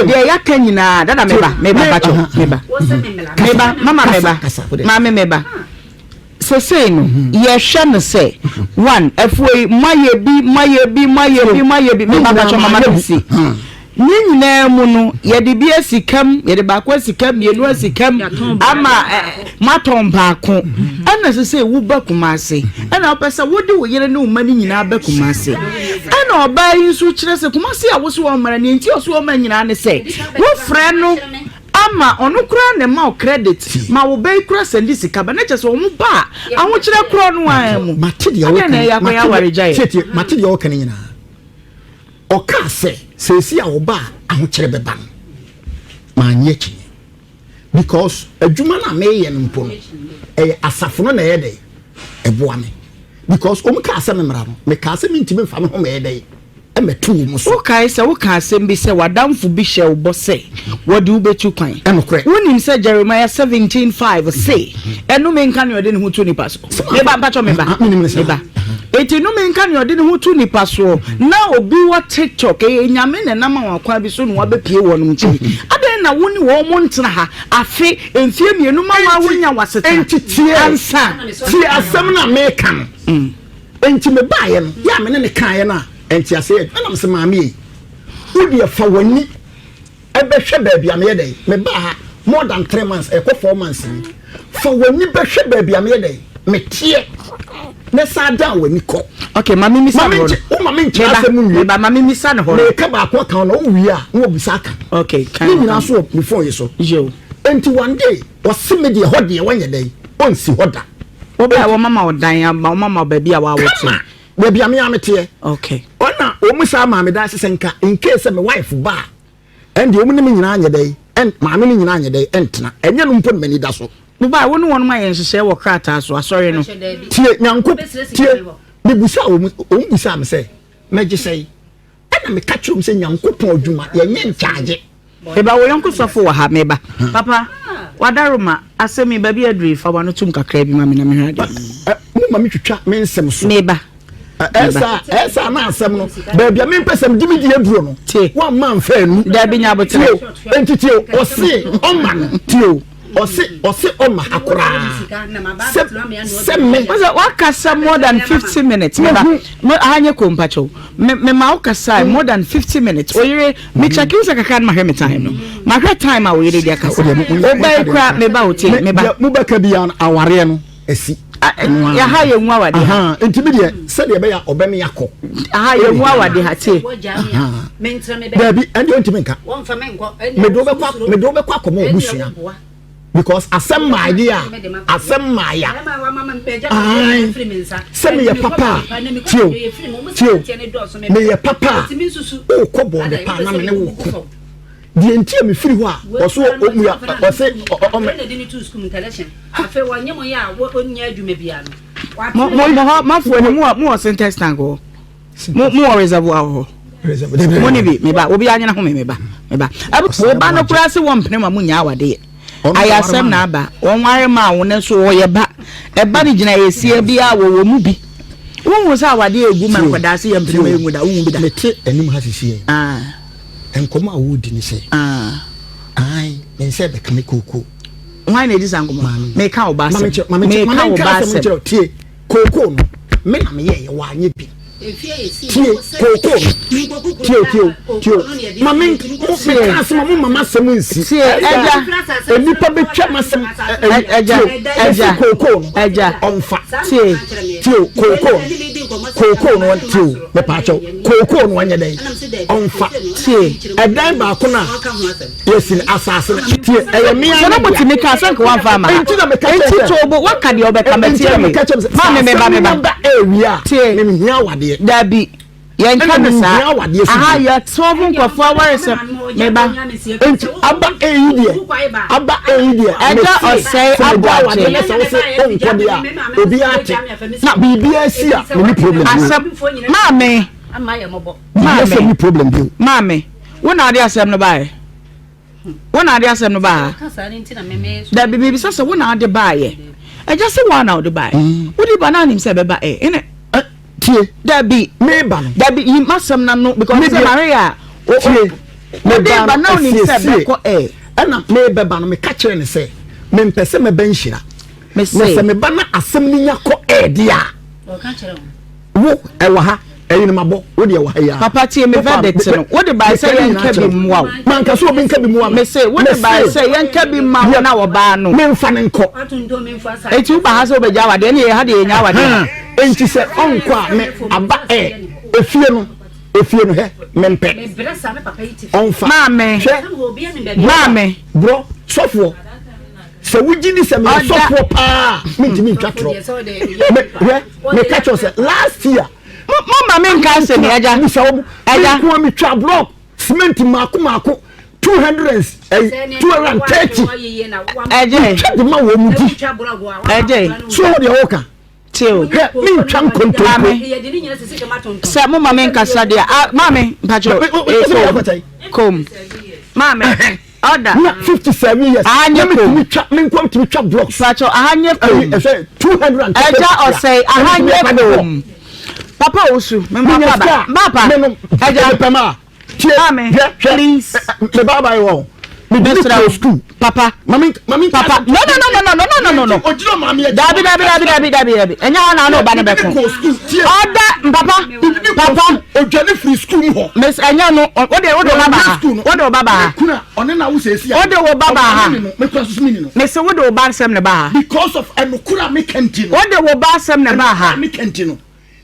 de ya kan nyina dada meba bacho meba mama meba so say no ye hwe no say one afoi maye bi meba bacho mama no si ni nyina mu no ye de bi asikam ye de ba kwa asikam ye no asikam ama maton baako ana so say wo ba kumase ana opesa wo de wo yere ne wo mani nyina ba kumase ana oba yi so kire se kumase a wo so wo mara ne nti o so wo ma nyina ne say wo frɛ no ama onu kura ne ma credit ma wo be kura sendi sika ba na chese wo mu ba aho kire kura no an mu matidi o matidi o kan nyina o ka se sesi a wo ba aho kire be ba ma nyechi because adwuma na me ye npo no asafo no na ye dey eboa me because o mu ka se me mra no me ka se me ntimi mfa me ho me ye dey emetu mu so okay se wo ka asem bi se wadamfo bi hye wo bo se wodi wo betu kwan enokre wonim se Jeremiah 17:5 say enu me nka ne ode ne ho tu nipa so me ba mpacho me ba eti no me nka ne ode ne ho tu nipa so na obi wo TikTok nyame ne nam wakwa bi so no wabepie wo no nchi aden na woni wo mo ntena ha afi emfie mienu ma wa wonya waseta entitie ansa ti asem na me kan enti me ba ye no ya me ne kan ye na enti ase ana mse maame yi wodi afa wani ebehwe baabi am ye dey me ba ha more than 3 months e ko 4 months fa wani behwe baabi am ye dey me tie ne sa da wani ko okay mami mi sa ho mami nche ase mu wi ba mami mi sa ho me ka ba ko kan no wi a no obisa kan okay kan ni na so before you so yo enti one day was me dey ho dey wanye dey on si hoda wo ba wo mama odan ya ba mama baabi a wa wote baabi am ya mete okay ona o musa maame da sesenka in case my wife ba and the woman nyina anya dey and maame ni nyina anya dey entna enye no mpo mani da so no ba wo no won ma yen hyehyɛ wɔ krata so asɔre no tie nyanko tie me busa o busa me say meje say ana me catch o say nyanko pon adwuma ye nye nchaage e ba wo yonko sɔfo wɔ ha me ba papa wadaroma asemi ba bi aduri fa wa no tum kakra bi ma me na me hwade mu ma me twitwa me nsem so me ba esa na asem no baabia me mpesem dimi di aduro no wa man fa anu da bi nya botre entity o se o man tio o se o ma akura se me wa kasa more than 50 minutes me ba me anye ko mpacho me ma kasa more than 50 minutes oyire me check you say kaka ma hwe time no ma hwe time a oyire dia kasa o ba kra me ba oti me ba mu ba ka bi an aware no esi ya ha ye nwa wade ha ntimi de se de be ya obeme yakọ ha ye nwa wade ha te baby ande ntimi nka me do be kwa komo obusua because asem my idea asem my ya se me ye papa tio me ye papa o ko bo de pa na me ne wo ko die ntia me firi ho a oso omu ya ose afa wanyemo ya onya adwuma bia no mo fo ni mo sentence tank ho mo reservoir ho mo ni bi me ba obi anya na ho me ba wo ba no kura se wo mpene ma mo nya awade ayasem na aba won ware ma wo ne so wo ye ba e ba ni gina yesie bia wo mu bi won wo sa awade egu ma nkoda se ye mpene ma egu da wo bi da mete anim ha sisi enkoma awudi ni se ai men se be kame koko why na edisa ngoma me ka oba se me ka oba se tie koko no me na me ye wa anye bi Mami, mama semunsi. Eja, enipa betwa masem. Eja, koko. Eja, onfa. Tio, koko no tio. Me pacho. Koko no anya dai. Onfa. Edan ba ko na. Yesin asase. Tio, eyemi an. So no ka sanka wan fa ma. Enti tobo waka de obeka metie me. Ma me ba area. Tie, me hia wade. Dabi. Yen kanisa. Aha ya tobo nkofo awarese me ba. Enti aba eyidie. Eja osei abwache. Onkodia. Obi ate. Na bibia si a no problem. Mame. Mame problem bi. Mame. Wona ade asem no bae. Wona ade asem no ba. Da bibi sasa wona ade bae. Eja se wona ade bae. Wodi banana nim se beba ene tie dabi meba no dabi yi masam na no because say Maria tie meba na nim se beko na meba no me ka kire ne se me mpese me banhira me se me ba na asem ni nya ko dia o ka kire wo ewa ha eyin mabo wo de ewa ha ya papa tie me verdict no wo de ba say yen ka bi muwa man ka so obi nka bi muwa me say wo de ba say yen ka bi ma na wo ba no me mfa ne nko atundo me mfa sa eti wo ba ha so be ja wade ne ye ha de ye nya wade enti se onko a me aba efie no he mempe me bresa me papa yiti onfa mame bro sofo se wujini se me sofo pa me ntimi ntwatro me catch us last year mama me nka se ne aja ko me twa block cement mako 230 eje the man wo mu di eje so de woka tio me ntwam konto se mo mama nka sa de mame mpacho kom mame order 57 years anye ko me nkom to twa blocks mpacho ahanye ko 230 eja osei ahanye ko papa osu me papa eja pema mame please me baba yo me do school papa mami papa no ojiro mami dabi enya na no ba ne beko order papa ojani free school ho miss enya no wo de baba kuna one na wo sesi wo de wo baba ha me kwa susumi no miss wo de wo ba sem ne ba ha because of enukura me kenti no wo de wo ba sem ne ba ha me kenti no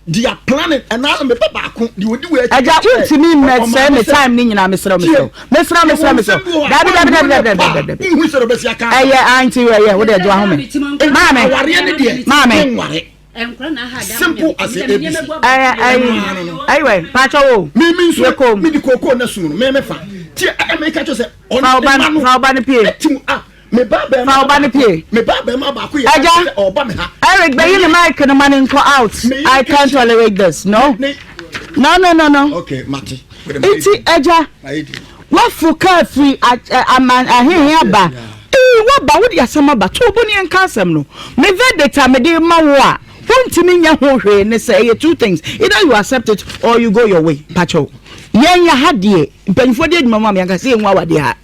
dia planet and now me papa ko di wodi we aja timi me say me time ni nyina me sra dabi hu sero besia kan auntie we wo de jo ahome mame ware ne de mame enkra na ha da simple as it is we pacho wo me nso me di koko na sunu me fa ti me ka cho se fa oba ne pie me baba ma ba ko ya oba me ha Eric be you mic no man go out I can't tolerate this no okay mate iti eja what for car free aman ahihia ba what ba wo dia sama ba to boni en kasem no me vedeta me de ma wo a wontimi nya ho hwe ne say two things either you accept it or you go your way pacho yen ya hadie mpanfo de adwuma ma me say enwa wade ha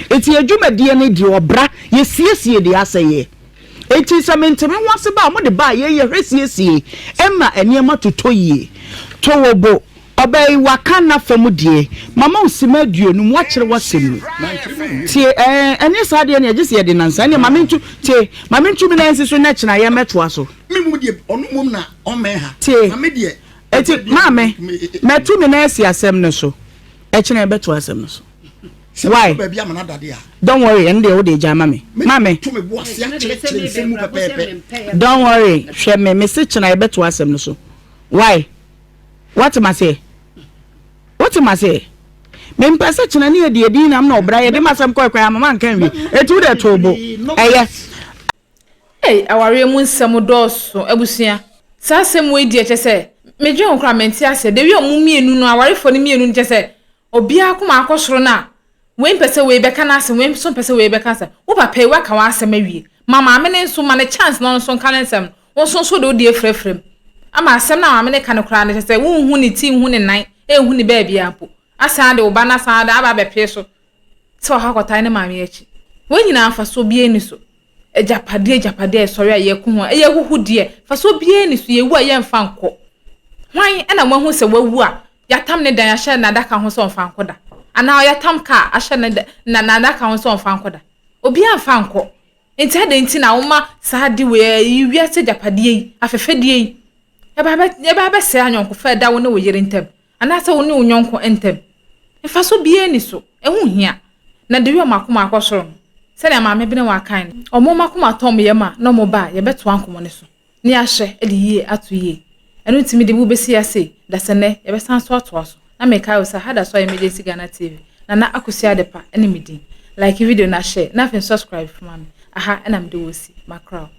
eti adwumadie ne di obra ye siesie de aseye eti samenteme wase ba mo de ba ye hwesiesie emma eniema totoyie towobo obey wakana famudie mama usima aduonu wa kire wasem ti eni sade ne agese de nansa ne mamentu ti mamentu mi na ensi so na kina ye metoa so mimu de onu mom na o me ha mame de eti mame metu mi na esi asem ne so e kina e beto asem ne so why don't worry and they would jama me mame don't worry share me message na ebe to asem no so why what am I say me mpese china ne de edi nam na obra ye de masam kwakwa mama nkan wi etu de tobo yes aware mu nsem doso abusua sa asem we di echese meje honkra menti ase de wi omu mienu no awarefo ne mienu nchese obia akoma akosoro na wen pese we be kana asem wen so pese we be kasa wo papa e waka wa asem awie mama amene nso ma ne chance no nso kan nsem wo so de odi efrefrem ama asem na amene kan kra ne chese wo hu ni ti hu ni nan hu ni ba bia po asa de wo ba na sa de aba be pe so so ha kwata ne mama echi wo nyina afa so bie ni so ejapade sori aye ku ho eye huhu de fa so bie ni so ye wu aye mfa nko Why and a one who say well ya tam ne dan ahye na daka ho so mfa nkoda ana ya tam ka ahye na daka ho so mfa nkoda obi amfa nko enti ade enti na woma saadi we yiwia se japade yi afefedie yi e ba se anyonko fa da wo ne wo yire ntem ana se wo ne unyonko ntem efa so bie ni so ehu hia na de wi makoma akosoro se na maame bi ne wa kan omo makoma tom ye ma no mo ba ye beto ankomo ne so ni ahye e de yie ato yie enu ntimi de bu besi ase da sene ye be san so ato aso na me kai osa hada so emergency Ghana TV na akosia de pa ene midin like video na share na fin subscribe for mami aha ena me de wosi macro.